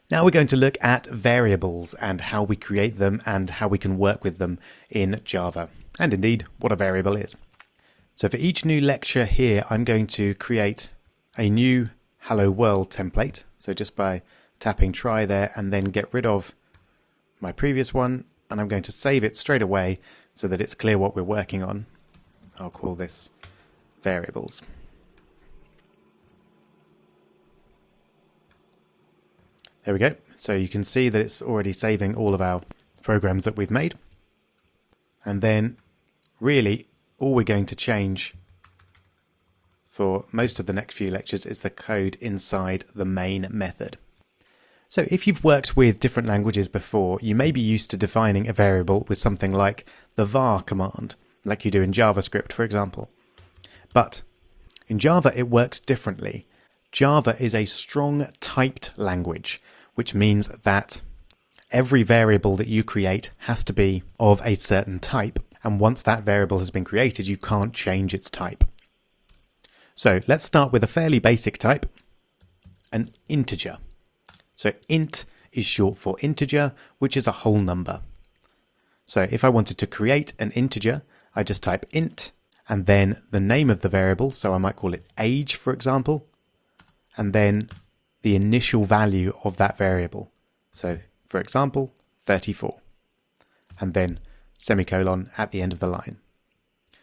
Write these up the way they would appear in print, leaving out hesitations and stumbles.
Now we're going to look at variables and how we create them and how we can work with them in Java, and indeed what a variable is. So for each new lecture here, I'm going to create a new Hello World template. So just by tapping try there and then get rid of my previous one, and I'm going to save it straight away so that it's clear what we're working on. I'll call this variables. There we go. So you can see that it's already saving all of our programs that we've made. And then really all we're going to change for most of the next few lectures is the code inside the main method. So if you've worked with different languages before, you may be used to defining a variable with something like the var command, like you do in JavaScript, for example. But in Java, it works differently. Java is a strong typed language, which means that every variable that you create has to be of a certain type. And once that variable has been created, you can't change its type. So let's start with a fairly basic type, an integer. So int is short for integer, which is a whole number. So if I wanted to create an integer, I just type int and then the name of the variable. So I might call it age, for example, and then the initial value of that variable. So for example, 34, and then semicolon at the end of the line.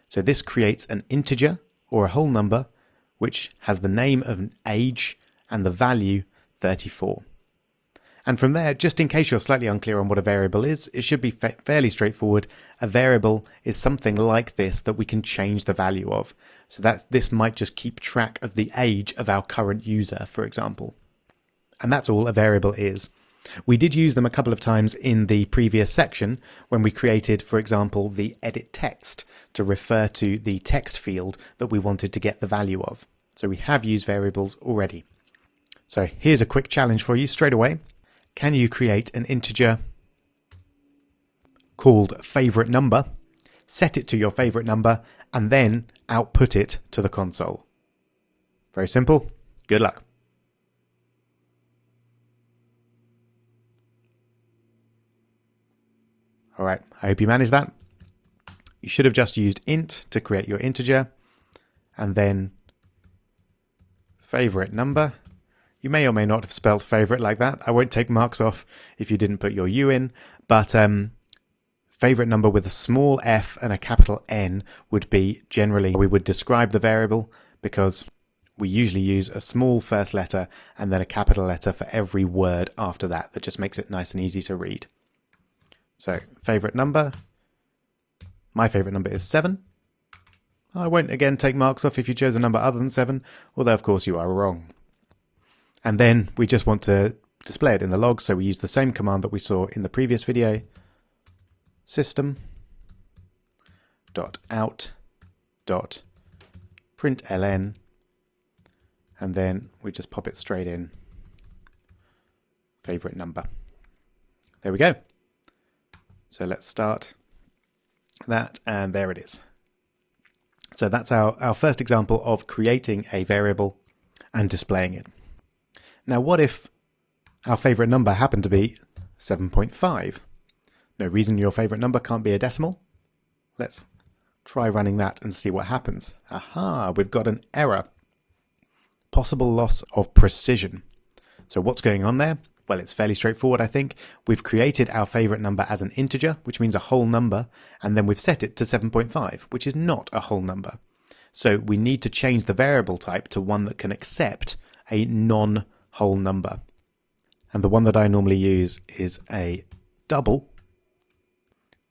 So this creates an integer or a whole number which has the name of an age and the value 34. And from there, just in case you're slightly unclear on what a variable is, it should be fairly straightforward. A variable is something like this that we can change the value of. So this might just keep track of the age of our current user, for example. And that's all a variable is. We did use them a couple of times in the previous section when we created, for example, the edit text to refer to the text field that we wanted to get the value of. So we have used variables already. So here's a quick challenge for you straight away. Can you create an integer called favorite number, set it to your favorite number, and then output it to the console? Very simple. Good luck. All right, I hope you managed that. You should have just used int to create your integer, and then favorite number. You may or may not have spelled favorite like that. I won't take marks off if you didn't put your U in, but favorite number with a small f and a capital N would be generally, we would describe the variable because we usually use a small first letter and then a capital letter for every word after that. That just makes it nice and easy to read. So favorite number, my favorite number is 7. I won't again take marks off if you chose a number other than 7, although of course you are wrong. And then we just want to display it in the log, so we use the same command that we saw in the previous video, system.out.println, and then we just pop it straight in, favorite number. There we go. So let's start that, and there it is. So that's our first example of creating a variable and displaying it. Now what if our favorite number happened to be 7.5? No reason your favorite number can't be a decimal. Let's try running that and see what happens. Aha, we've got an error. Possible loss of precision. So what's going on there? Well, it's fairly straightforward, I think. We've created our favorite number as an integer, which means a whole number, and then we've set it to 7.5, which is not a whole number. So we need to change the variable type to one that can accept a non-whole number. And the one that I normally use is a double,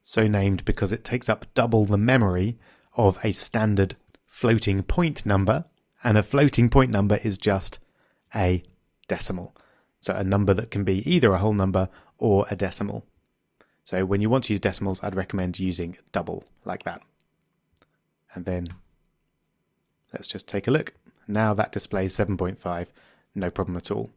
so named because it takes up double the memory of a standard floating point number, and a floating point number is just a decimal. So a number that can be either a whole number or a decimal. So when you want to use decimals, I'd recommend using double like that. And then let's just take a look. Now that displays 7.5, no problem at all.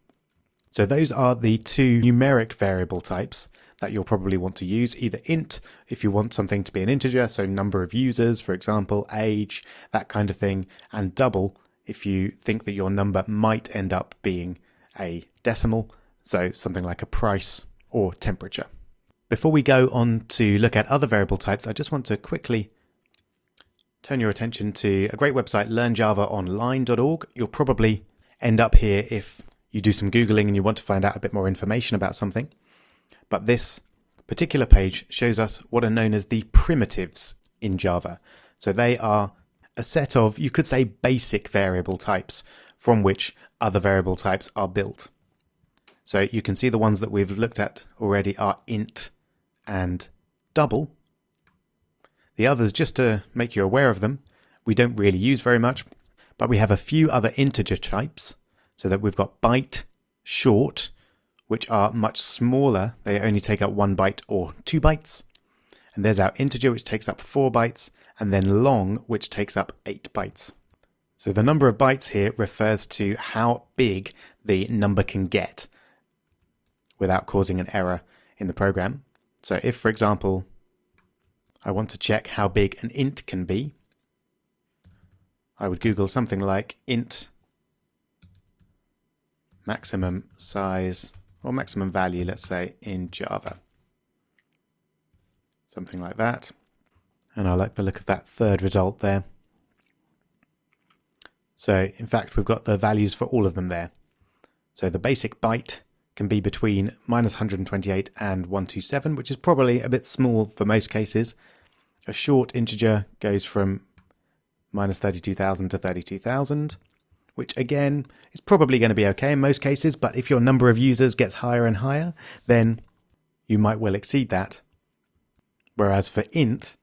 So those are the two numeric variable types that you'll probably want to use, either int if you want something to be an integer, so number of users, for example, age, that kind of thing, and double if you think that your number might end up being a decimal, so something like a price or temperature. Before we go on to look at other variable types, I just want to quickly turn your attention to a great website, learnjavaonline.org. You'll probably end up here if you do some Googling and you want to find out a bit more information about something. But this particular page shows us what are known as the primitives in Java. So they are a set of, you could say, basic variable types from which other variable types are built. So you can see the ones that we've looked at already are int and double. The others, just to make you aware of them, we don't really use very much, but we have a few other integer types, so that we've got byte, short, which are much smaller. They only take up 1 byte or 2 bytes. And there's our integer, which takes up 4 bytes, and then long, which takes up 8 bytes. So the number of bytes here refers to how big the number can get without causing an error in the program. So if, for example, I want to check how big an int can be, I would Google something like int maximum size or maximum value, let's say, in Java. Something like that. And I like the look of that third result there. So in fact, we've got the values for all of them there. So the basic byte can be between -128 and 127, which is probably a bit small for most cases. A short integer goes from -32,000 to 32,000, which again is probably going to be okay in most cases, but if your number of users gets higher and higher, then you might well exceed that. Whereas for int,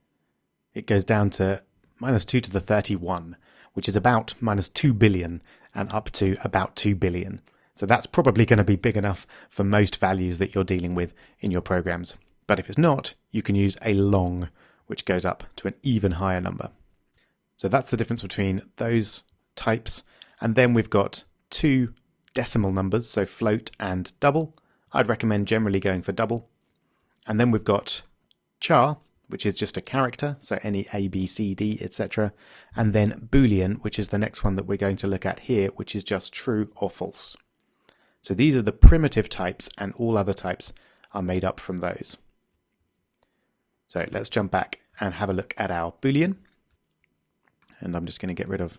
it goes down to -2 to the 31, which is about -2 billion and up to about 2 billion. So that's probably going to be big enough for most values that you're dealing with in your programs. But if it's not, you can use a long, which goes up to an even higher number. So that's the difference between those types. And then we've got 2 decimal numbers, so float and double. I'd recommend generally going for double. And then we've got char, which is just a character, so any A, B, C, D, etc. And then boolean, which is the next one that we're going to look at here, which is just true or false. So these are the primitive types, and all other types are made up from those. So let's jump back and have a look at our boolean. And I'm just going to get rid of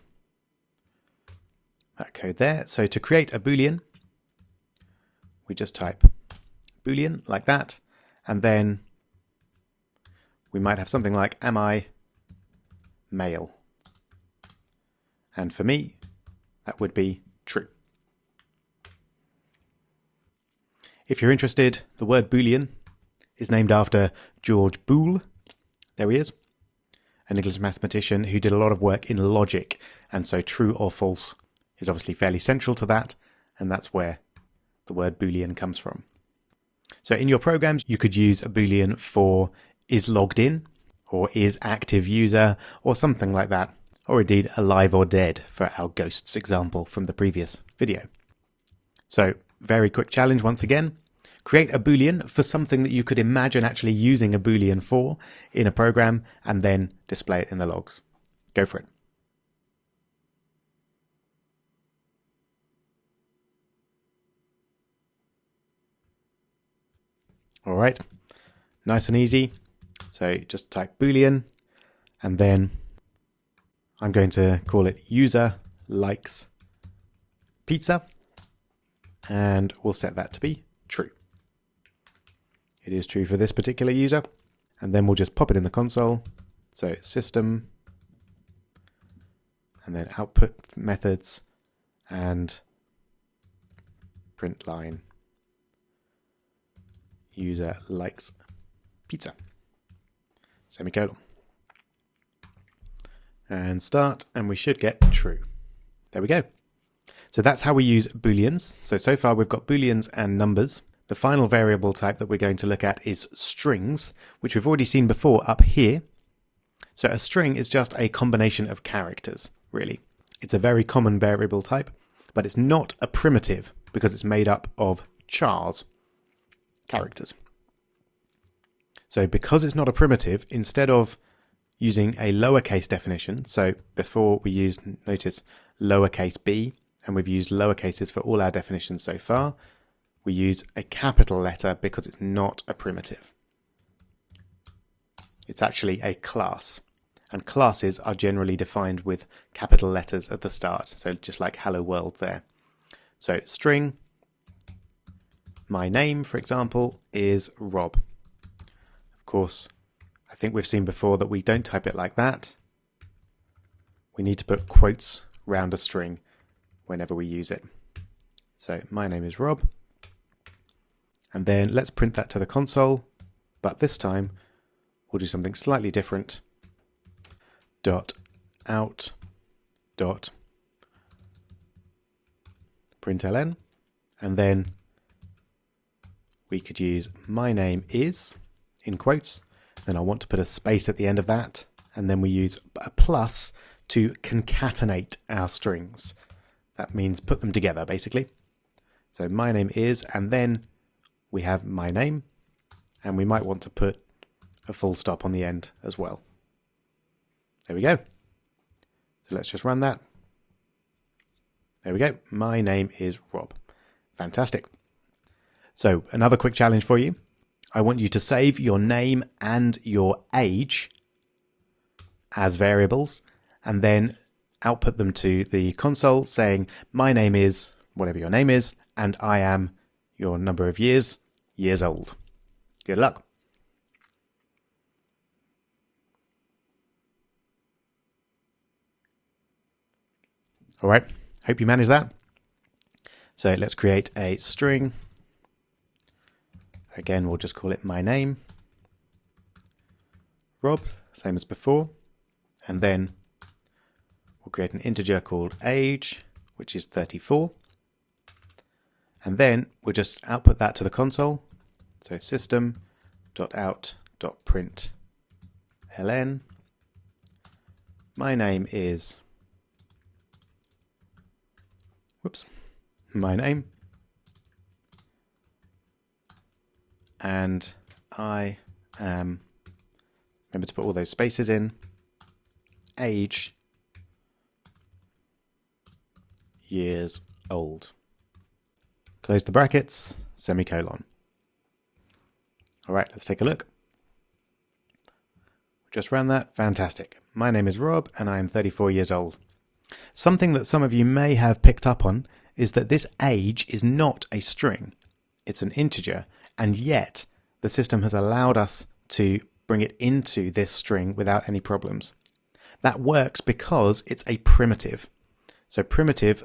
that code there. So to create a boolean, we just type boolean like that, and then we might have something like, am I male? And for me, that would be true. If you're interested, the word boolean is named after George Boole. There he is, an English mathematician who did a lot of work in logic, and so true or false is obviously fairly central to that, and that's where the word boolean comes from. So in your programs, you could use a boolean for is logged in, or is active user, or something like that, or indeed alive or dead for our ghosts example from the previous video. So very quick challenge once again. Create a boolean for something that you could imagine actually using a boolean for in a program, and then display it in the logs. Go for it. All right, nice and easy. So just type boolean, and then I'm going to call it user likes pizza, and we'll set that to be true. It is true for this particular user, and then we'll just pop it in the console. So system, and then output methods, and print line user likes pizza, semicolon, and start, and we should get true. There we go. So that's how we use booleans. So far we've got booleans and numbers. The final variable type that we're going to look at is strings, which we've already seen before up here. So a string is just a combination of characters, really. It's a very common variable type, but it's not a primitive because it's made up of chars, characters. So because it's not a primitive, instead of using a lowercase definition, so before we used, notice, lowercase b, and we've used lowercases for all our definitions so far, we use a capital letter because it's not a primitive. It's actually a class. And classes are generally defined with capital letters at the start. So just like hello world there. So string, my name, for example, is Rob. Of course, I think we've seen before that we don't type it like that. We need to put quotes around a string whenever we use it. So my name is Rob. And then let's print that to the console. But this time we'll do something slightly different. .out. println. And then we could use my name is in quotes. Then I want to put a space at the end of that. And then we use a plus to concatenate our strings. That means put them together, basically. So my name is, and then we have my name, and we might want to put a full stop on the end as well. There we go. So let's just run that. There we go. My name is Rob. Fantastic. So another quick challenge for you. I want you to save your name and your age as variables, and then output them to the console saying, my name is whatever your name is, and I am your number of years old. Good luck. All right, hope you managed that. So let's create a string. Again, we'll just call it my name, Rob, same as before. And then we'll create an integer called age, which is 34. And then we'll just output that to the console. So system.out.println. My name is, my name. And I am, remember to put all those spaces in, age, years old. Close the brackets, semicolon. All right, let's take a look. Just ran that. Fantastic. My name is Rob and I am 34 years old. Something that some of you may have picked up on is that this age is not a string. It's an integer, and yet the system has allowed us to bring it into this string without any problems. That works because it's a primitive. So primitive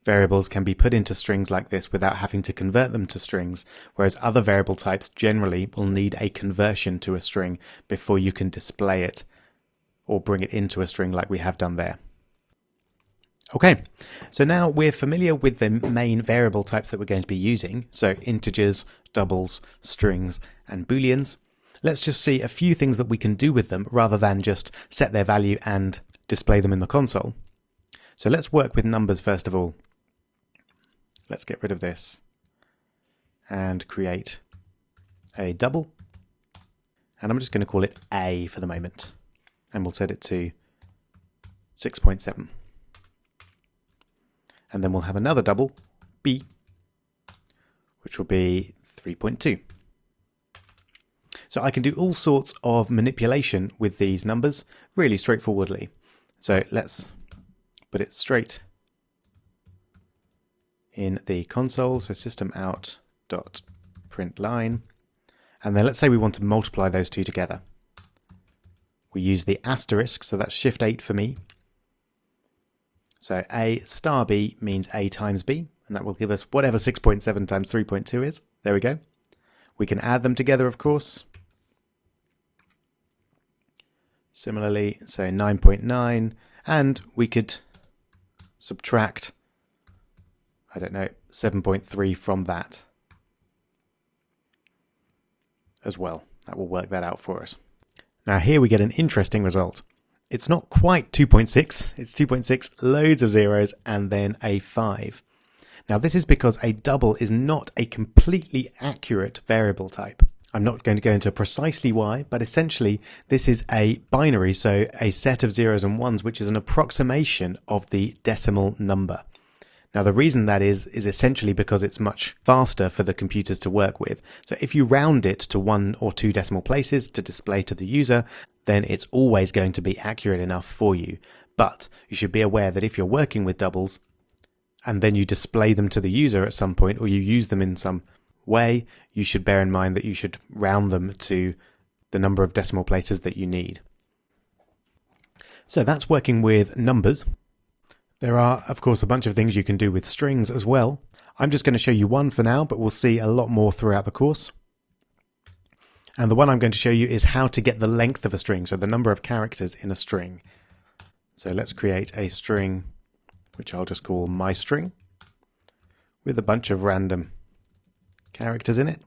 variables can be put into strings like this without having to convert them to strings, whereas other variable types generally will need a conversion to a string before you can display it or bring it into a string like we have done there. Okay, so now we're familiar with the main variable types that we're going to be using, so integers, doubles, strings, and booleans. Let's just see a few things that we can do with them rather than just set their value and display them in the console. So let's work with numbers first of all. Let's get rid of this and create a double. And I'm just going to call it A for the moment. And we'll set it to 6.7. And then we'll have another double, B, which will be 3.2. So I can do all sorts of manipulation with these numbers really straightforwardly. So let's put it straight in the console. So system.out.println. And then let's say we want to multiply those two together. We use the asterisk, so that's Shift 8 for me. So A star B means A times B, and that will give us whatever 6.7 times 3.2 is. There we go. We can add them together, of course. Similarly, so 9.9, and we could subtract, I don't know, 7.3 from that as well. That will work that out for us. Now here we get an interesting result. It's not quite 2.6, it's 2.6, loads of zeros, and then a 5. Now this is because a double is not a completely accurate variable type. I'm not going to go into precisely why, but essentially this is a binary, so a set of zeros and ones, which is an approximation of the decimal number. Now the reason that is essentially because it's much faster for the computers to work with. So if you round it to 1 or 2 decimal places to display to the user, then it's always going to be accurate enough for you. But you should be aware that if you're working with doubles and then you display them to the user at some point, or you use them in some way, you should bear in mind that you should round them to the number of decimal places that you need. So that's working with numbers. There are, of course, a bunch of things you can do with strings as well. I'm just going to show you one for now, but we'll see a lot more throughout the course. And the one I'm going to show you is how to get the length of a string, so the number of characters in a string. So let's create a string, which I'll just call myString, with a bunch of random characters in it.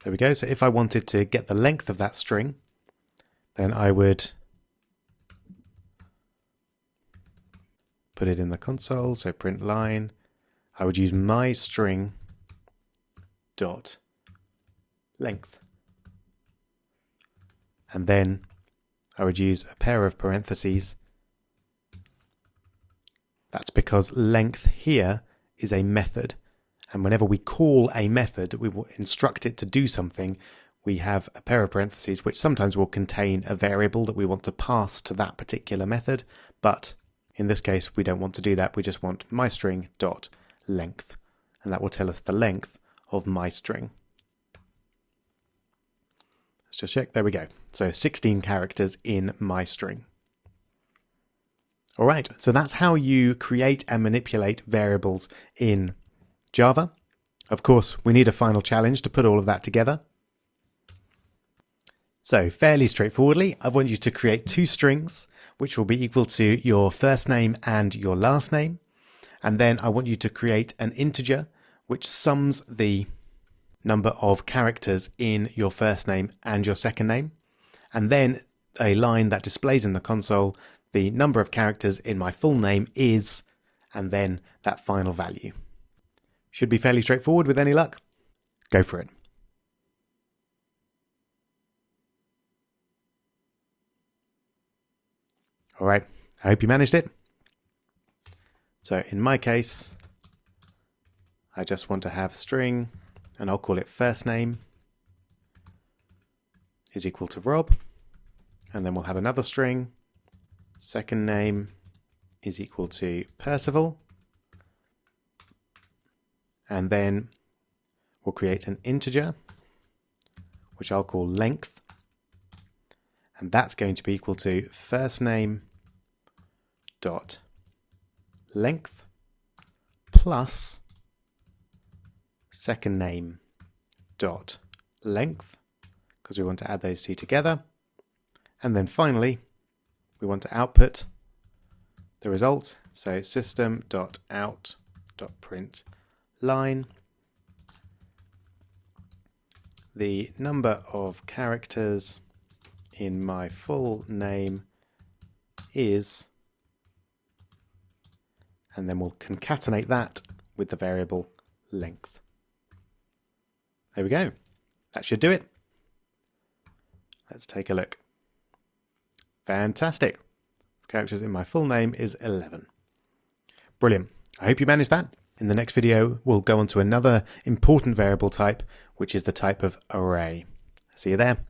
There we go. So if I wanted to get the length of that string, then I would put it in the console, so print line. I would use myString dot length. And then I would use a pair of parentheses. That's because length here is a method. And whenever we call a method, we will instruct it to do something, we have a pair of parentheses, which sometimes will contain a variable that we want to pass to that particular method. But in this case, we don't want to do that. We just want myString dot length. And that will tell us the length of myString. Let's just check. There we go. So 16 characters in myString. All right. So that's how you create and manipulate variables in Java. Of course, we need a final challenge to put all of that together. So fairly straightforwardly, I want you to create 2 strings, which will be equal to your first name and your last name. And then I want you to create an integer, which sums the number of characters in your first name and your second name. And then a line that displays in the console, the number of characters in my full name is, and then that final value. Should be fairly straightforward with any luck. Go for it. All right, I hope you managed it. So in my case, I just want to have string, and I'll call it first name is equal to Rob. And then we'll have another string, second name is equal to Percival. And then we'll create an integer, which I'll call length. And that's going to be equal to first name dot length plus second name dot length, because we want to add those 2 together. And then finally, we want to output the result. So system.out.print line, the number of characters in my full name is, and then we'll concatenate that with the variable length. There we go. That should do it. Let's take a look. Fantastic. Characters in my full name is 11. Brilliant. I hope you managed that. In the next video, we'll go on to another important variable type, which is the type of array. See you there.